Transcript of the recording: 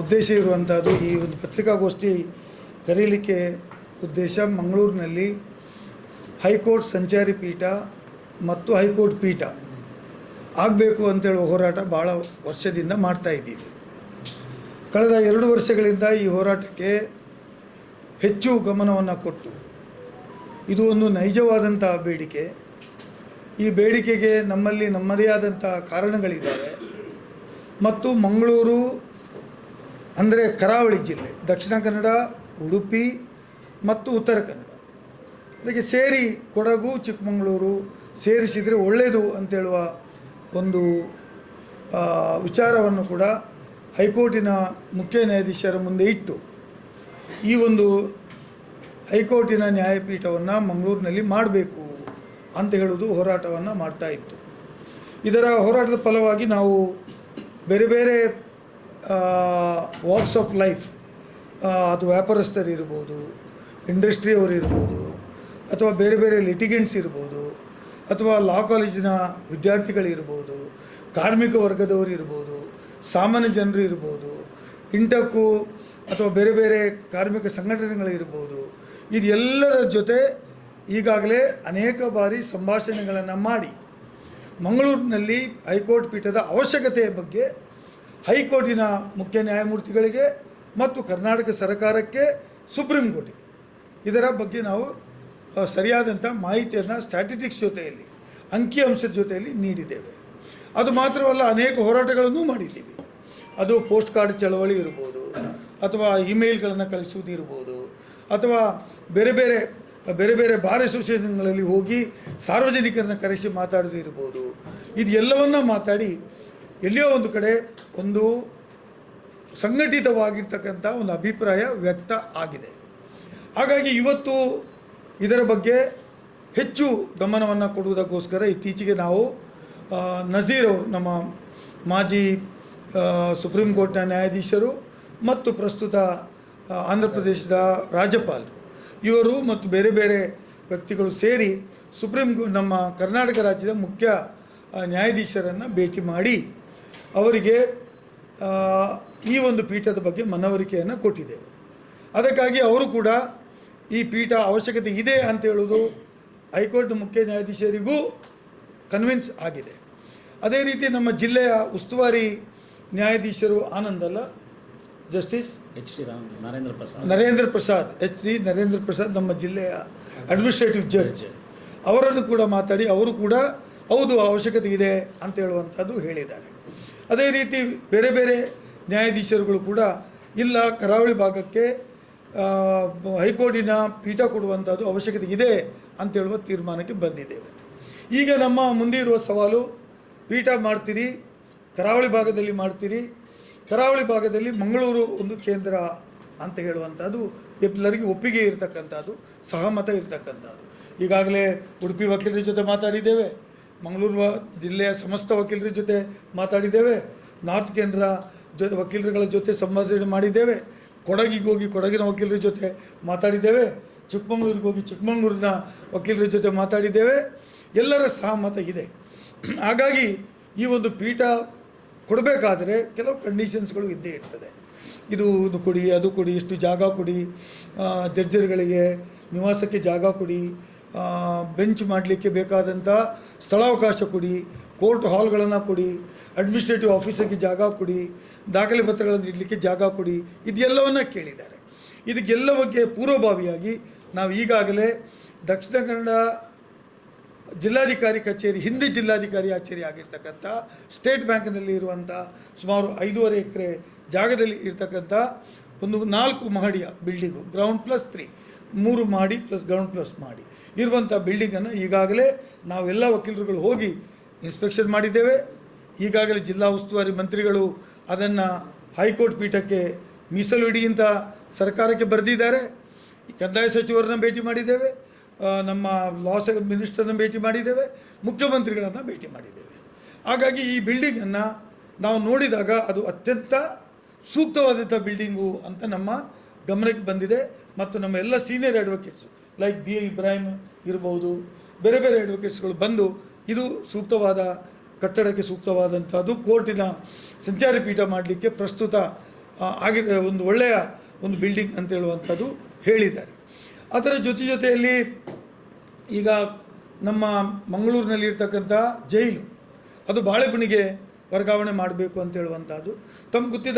ಉದ್ದೇಶ ಇರುವಂಥದ್ದು. ಈ ಒಂದು ಪತ್ರಿಕಾಗೋಷ್ಠಿ ಕರೀಲಿಕ್ಕೆ ಉದ್ದೇಶ, ಮಂಗಳೂರಿನಲ್ಲಿ ಹೈಕೋರ್ಟ್ ಸಂಚಾರಿ ಪೀಠ ಮತ್ತು ಹೈಕೋರ್ಟ್ ಪೀಠ ಆಗಬೇಕು ಅಂತೇಳುವ ಹೋರಾಟ ಭಾಳ ವರ್ಷದಿಂದ ಮಾಡ್ತಾಯಿದ್ದೀವಿ. ಕಳೆದ 2 ವರ್ಷಗಳಿಂದ ಈ ಹೋರಾಟಕ್ಕೆ ಹೆಚ್ಚು ಗಮನವನ್ನು ಕೊಟ್ಟು, ಇದು ಒಂದು ನೈಜವಾದಂಥ ಬೇಡಿಕೆ. ಈ ಬೇಡಿಕೆಗೆ ನಮ್ಮಲ್ಲಿ ನಮ್ಮದೇ ಆದಂಥ ಕಾರಣಗಳಿದ್ದಾವೆ. ಮತ್ತು ಮಂಗಳೂರು ಅಂದರೆ ಕರಾವಳಿ ಜಿಲ್ಲೆ, ದಕ್ಷಿಣ ಕನ್ನಡ, ಉಡುಪಿ ಮತ್ತು ಉತ್ತರ ಕನ್ನಡ, ಅದಕ್ಕೆ ಸೇರಿ ಕೊಡಗು, ಚಿಕ್ಕಮಗಳೂರು ಸೇರಿಸಿದರೆ ಒಳ್ಳೆಯದು ಅಂತೇಳುವ ಒಂದು ವಿಚಾರವನ್ನು ಕೂಡ ಹೈಕೋರ್ಟಿನ ಮುಖ್ಯ ನ್ಯಾಯಾಧೀಶರ ಮುಂದೆ ಇಟ್ಟು ಈ ಒಂದು ಹೈಕೋರ್ಟಿನ ನ್ಯಾಯಪೀಠವನ್ನು ಮಂಗಳೂರಿನಲ್ಲಿ ಮಾಡಬೇಕು ಅಂತ ಹೇಳುವುದು ಹೋರಾಟವನ್ನು ಮಾಡ್ತಾಯಿತ್ತು. ಇದರ ಹೋರಾಟದ ಫಲವಾಗಿ ನಾವು ಬೇರೆ ಬೇರೆ ವಾಕ್ಸ್ ಆಫ್ ಲೈಫ್, ಅದು ವ್ಯಾಪಾರಸ್ಥರಿರ್ಬೋದು, ಇಂಡಸ್ಟ್ರಿಯವರು ಇರ್ಬೋದು, ಅಥವಾ ಬೇರೆ ಬೇರೆ ಲಿಟಿಗೆಂಟ್ಸ್ ಇರ್ಬೋದು, ಅಥವಾ ಲಾ ಕಾಲೇಜಿನ ವಿದ್ಯಾರ್ಥಿಗಳಿರ್ಬೋದು, ಕಾರ್ಮಿಕ ವರ್ಗದವರು ಇರ್ಬೋದು, ಸಾಮಾನ್ಯ ಜನರು ಇರ್ಬೋದು, ಇಂಟಕ್ಕು ಅಥವಾ ಬೇರೆ ಬೇರೆ ಕಾರ್ಮಿಕ ಸಂಘಟನೆಗಳಿರ್ಬೋದು, ಇದೆಲ್ಲರ ಜೊತೆ ಈಗಾಗಲೇ ಅನೇಕ ಬಾರಿ ಸಂಭಾಷಣೆಗಳನ್ನು ಮಾಡಿ ಮಂಗಳೂರಿನಲ್ಲಿ ಹೈಕೋರ್ಟ್ ಪೀಠದ ಅವಶ್ಯಕತೆಯ ಬಗ್ಗೆ ಹೈಕೋರ್ಟಿನ ಮುಖ್ಯ ನ್ಯಾಯಮೂರ್ತಿಗಳಿಗೆ ಮತ್ತು ಕರ್ನಾಟಕ ಸರ್ಕಾರಕ್ಕೆ, ಸುಪ್ರೀಂ ಕೋರ್ಟಿಗೆ ಇದರ ಬಗ್ಗೆ ನಾವು ಸರಿಯಾದಂಥ ಮಾಹಿತಿಯನ್ನು ಸ್ಟ್ಯಾಟಿಸ್ಟಿಕ್ಸ್ ಜೊತೆಯಲ್ಲಿ, ಅಂಕಿಅಂಶದ ಜೊತೆಯಲ್ಲಿ ನೀಡಿದ್ದೇವೆ. ಅದು ಮಾತ್ರವಲ್ಲ, ಅನೇಕ ಹೋರಾಟಗಳನ್ನು ಮಾಡಿದ್ದೀವಿ. ಅದು ಪೋಸ್ಟ್ ಕಾರ್ಡ್ ಚಳವಳಿ ಇರ್ಬೋದು, ಅಥವಾ ಇಮೇಲ್ಗಳನ್ನು ಕಳಿಸುವುದಿರ್ಬೋದು, ಅಥವಾ ಬೇರೆ ಬೇರೆ ಬಾರ್ ಅಸೋಸಿಯೇಷನ್ಗಳಲ್ಲಿ ಹೋಗಿ ಸಾರ್ವಜನಿಕರನ್ನು ಕರೆಸಿ ಮಾತಾಡೋದು ಇರ್ಬೋದು. ಇದೆಲ್ಲವನ್ನ ಮಾತಾಡಿ ಎಲ್ಲಿಯೋ ಒಂದು ಕಡೆ ಒಂದು ಸಂಘಟಿತವಾಗಿರ್ತಕ್ಕಂಥ ಒಂದು ಅಭಿಪ್ರಾಯ ವ್ಯಕ್ತ ಆಗಿದೆ. ಹಾಗಾಗಿ ಇವತ್ತು ಇದರ ಬಗ್ಗೆ ಹೆಚ್ಚು ಗಮನವನ್ನು ಕೊಡುವುದಕ್ಕೋಸ್ಕರ ಇತ್ತೀಚೆಗೆ ನಾವು ನಜೀರ್ ಅವರು, ನಮ್ಮ ಮಾಜಿ ಸುಪ್ರೀಂ ಕೋರ್ಟ್ನ ನ್ಯಾಯಾಧೀಶರು ಮತ್ತು ಪ್ರಸ್ತುತ ಆಂಧ್ರ ಪ್ರದೇಶದ ರಾಜ್ಯಪಾಲರು, ಇವರು ಮತ್ತು ಬೇರೆ ಬೇರೆ ವ್ಯಕ್ತಿಗಳು ಸೇರಿ ನಮ್ಮ ಕರ್ನಾಟಕ ರಾಜ್ಯದ ಮುಖ್ಯ ನ್ಯಾಯಾಧೀಶರನ್ನು ಭೇಟಿ ಮಾಡಿ ಅವರಿಗೆ ಈ ಒಂದು ಪೀಠದ ಬಗ್ಗೆ ಮನವರಿಕೆಯನ್ನು ಕೊಟ್ಟಿದ್ದೇವೆ. ಅದಕ್ಕಾಗಿ ಅವರು ಕೂಡ ಈ ಪೀಠ ಅವಶ್ಯಕತೆ ಇದೆ ಅಂತ ಹೇಳೋದು ಹೈಕೋರ್ಟ್ ಮುಖ್ಯ ನ್ಯಾಯಾಧೀಶರಿಗೂ ಕನ್ವಿನ್ಸ್ ಆಗಿದೆ. ಅದೇ ರೀತಿ ನಮ್ಮ ಜಿಲ್ಲೆಯ ಉಸ್ತುವಾರಿ ನ್ಯಾಯಾಧೀಶರು ಆನಂದಲ್ಲ, ಜಸ್ಟಿಸ್ ನರೇಂದ್ರ ಪ್ರಸಾದ್ ನಮ್ಮ ಜಿಲ್ಲೆಯ ಅಡ್ಮಿನಿಸ್ಟ್ರೇಟಿವ್ ಜಡ್ಜ್, ಅವರನ್ನು ಕೂಡ ಮಾತಾಡಿ ಅವರು ಕೂಡ ಹೌದು ಅವಶ್ಯಕತೆ ಇದೆ ಅಂತ ಹೇಳುವಂಥದ್ದು ಹೇಳಿದ್ದಾರೆ. ಅದೇ ರೀತಿ ಬೇರೆ ಬೇರೆ ನ್ಯಾಯಾಧೀಶರುಗಳು ಕೂಡ ಇಲ್ಲ, ಕರಾವಳಿ ಭಾಗಕ್ಕೆ ಹೈಕೋರ್ಟಿನ ಪೀಠ ಕೊಡುವಂಥದ್ದು ಅವಶ್ಯಕತೆ ಇದೆ ಅಂತ ಹೇಳುವ ತೀರ್ಮಾನಕ್ಕೆ ಬಂದಿದ್ದೇವೆ. ಈಗ ನಮ್ಮ ಮುಂದೆ ಇರುವ ಸವಾಲು, ಪೀಠ ಮಾಡ್ತೀರಿ, ಕರಾವಳಿ ಭಾಗದಲ್ಲಿ ಮಾಡ್ತೀರಿ, ಕರಾವಳಿ ಭಾಗದಲ್ಲಿ ಮಂಗಳೂರು ಒಂದು ಕೇಂದ್ರ ಅಂತ ಹೇಳುವಂಥದ್ದು ಎಲ್ಲರಿಗೂ ಒಪ್ಪಿಗೆ ಇರತಕ್ಕಂಥದ್ದು, ಸಹಮತ ಇರತಕ್ಕಂಥದ್ದು. ಈಗಾಗಲೇ ಉಡುಪಿ ವಕೀಲರ ಜೊತೆ ಮಾತಾಡಿದ್ದೇವೆ, ಮಂಗಳೂರು ಜಿಲ್ಲೆಯ ಸಮಸ್ತ ವಕೀಲರ ಜೊತೆ ಮಾತಾಡಿದ್ದೇವೆ, ನಾರ್ತ್ ಕೇಂದ್ರ ವಕೀಲರುಗಳ ಜೊತೆ ಸಂಭಾಷಣೆ ಮಾಡಿದ್ದೇವೆ, ಕೊಡಗಿಗೆ ಹೋಗಿ ಕೊಡಗಿನ ವಕೀಲರ ಜೊತೆ ಮಾತಾಡಿದ್ದೇವೆ, ಚಿಕ್ಕಮಗಳೂರಿಗೆ ಹೋಗಿ ಚಿಕ್ಕಮಗಳೂರಿನ ವಕೀಲರ ಜೊತೆ ಮಾತಾಡಿದ್ದೇವೆ. ಎಲ್ಲರ ಸಹಮತ ಇದೆ. ಹಾಗಾಗಿ ಈ ಒಂದು ಪೀಠ ಕೊಡಬೇಕಾದರೆ ಕೆಲವು ಕಂಡೀಷನ್ಸ್ಗಳು ಇದ್ದೇ ಇರ್ತದೆ. ಇದು ಕೊಡಿ, ಅದು ಕೊಡಿ, ಇಷ್ಟು ಜಾಗ ಕೊಡಿ, ಜಡ್ಜರ್ಗಳಿಗೆ ನಿವಾಸಕ್ಕೆ ಜಾಗ ಕೊಡಿ, ಬೆಂಚ್ ಮಾಡಲಿಕ್ಕೆ ಬೇಕಾದಂಥ ಸ್ಥಳಾವಕಾಶ ಕೊಡಿ, ಕೋರ್ಟ್ ಹಾಲ್ಗಳನ್ನು ಕೊಡಿ, ಅಡ್ಮಿನಿಸ್ಟ್ರೇಟಿವ್ ಆಫೀಸಿಗೆ ಜಾಗ ಕೊಡಿ, ದಾಖಲೆ ಪತ್ರಗಳನ್ನು ಇಡಲಿಕ್ಕೆ ಜಾಗ ಕೊಡಿ, ಇದೆಲ್ಲವನ್ನು ಕೇಳಿದ್ದಾರೆ. ಇದಕ್ಕೆಲ್ಲವಕ್ಕೆ ಪೂರ್ವಭಾವಿಯಾಗಿ ನಾವು ಈಗಾಗಲೇ ದಕ್ಷಿಣ ಕನ್ನಡ ಜಿಲ್ಲಾಧಿಕಾರಿ ಕಚೇರಿ, ಹಿಂದೆ ಜಿಲ್ಲಾಧಿಕಾರಿ ಕಚೇರಿ ಆಗಿರ್ತಕ್ಕಂಥ ಸ್ಟೇಟ್ ಬ್ಯಾಂಕ್ನಲ್ಲಿ ಇರುವಂಥ ಸುಮಾರು 5.5 ಎಕರೆ ಜಾಗದಲ್ಲಿ ಇರ್ತಕ್ಕಂಥ ಒಂದು 4 ಮಹಡಿಯ ಬಿಲ್ಡಿಂಗು, ಗ್ರೌಂಡ್ ಪ್ಲಸ್ 3, 3 ಮಾಡಿ ಪ್ಲಸ್ ಗ್ರೌಂಡ್ ಪ್ಲಸ್ ಮಾಡಿ ಇರುವಂಥ ಬಿಲ್ಡಿಂಗನ್ನು ಈಗಾಗಲೇ ನಾವೆಲ್ಲ ವಕೀಲರುಗಳು ಹೋಗಿ ಇನ್ಸ್ಪೆಕ್ಷನ್ ಮಾಡಿದ್ದೇವೆ. ಈಗಾಗಲೇ ಜಿಲ್ಲಾ ಉಸ್ತುವಾರಿ ಮಂತ್ರಿಗಳು ಅದನ್ನು ಹೈಕೋರ್ಟ್ ಪೀಠಕ್ಕೆ ಮೀಸಲು ಇಡಿ ಅಂತ ಸರ್ಕಾರಕ್ಕೆ ಬರೆದಿದ್ದಾರೆ. ಕಂದಾಯ ಸಚಿವರನ್ನ ಭೇಟಿ ಮಾಡಿದ್ದೇವೆ, ನಮ್ಮ ಲಾಸ್ ಮಿನಿಸ್ಟರ್ನ ಭೇಟಿ ಮಾಡಿದ್ದೇವೆ, ಮುಖ್ಯಮಂತ್ರಿಗಳನ್ನು ಭೇಟಿ ಮಾಡಿದ್ದೇವೆ. ಹಾಗಾಗಿ ಈ ಬಿಲ್ಡಿಂಗನ್ನು ನಾವು ನೋಡಿದಾಗ ಅದು ಅತ್ಯಂತ ಸೂಕ್ತವಾದಂಥ ಬಿಲ್ಡಿಂಗು ಅಂತ ನಮ್ಮ ಗಮನಕ್ಕೆ ಬಂದಿದೆ. ಮತ್ತು ನಮ್ಮ ಎಲ್ಲ senior advocates like B Ibrahim ಇರ್ಬೋದು, ಬೇರೆ ಬೇರೆ ಅಡ್ವೊಕೇಟ್ಸ್ಗಳು ಬಂದು ಇದು ಸೂಕ್ತವಾದ ಕಟ್ಟಡಕ್ಕೆ ಸೂಕ್ತವಾದಂಥದ್ದು, ಕೋರ್ಟಿನ ಸಂಚಾರಿ ಪೀಠ ಮಾಡಲಿಕ್ಕೆ ಪ್ರಸ್ತುತ ಒಂದು ಒಳ್ಳೆಯ ಒಂದು ಬಿಲ್ಡಿಂಗ್ ಅಂತ ಹೇಳುವಂಥದ್ದು ಹೇಳಿದ್ದಾರೆ. ಅದರ ಜೊತೆಯಲ್ಲಿ ಈಗ ನಮ್ಮ ಮಂಗಳೂರಿನಲ್ಲಿರ್ತಕ್ಕಂಥ ಜೈಲು ಅದು ಬಾಳೆಗುಣಿಗೆ ವರ್ಗಾವಣೆ ಮಾಡಬೇಕು ಅಂತ ಹೇಳುವಂಥದ್ದು ತಮ್ಗೆ ಗೊತ್ತಿದ್ದ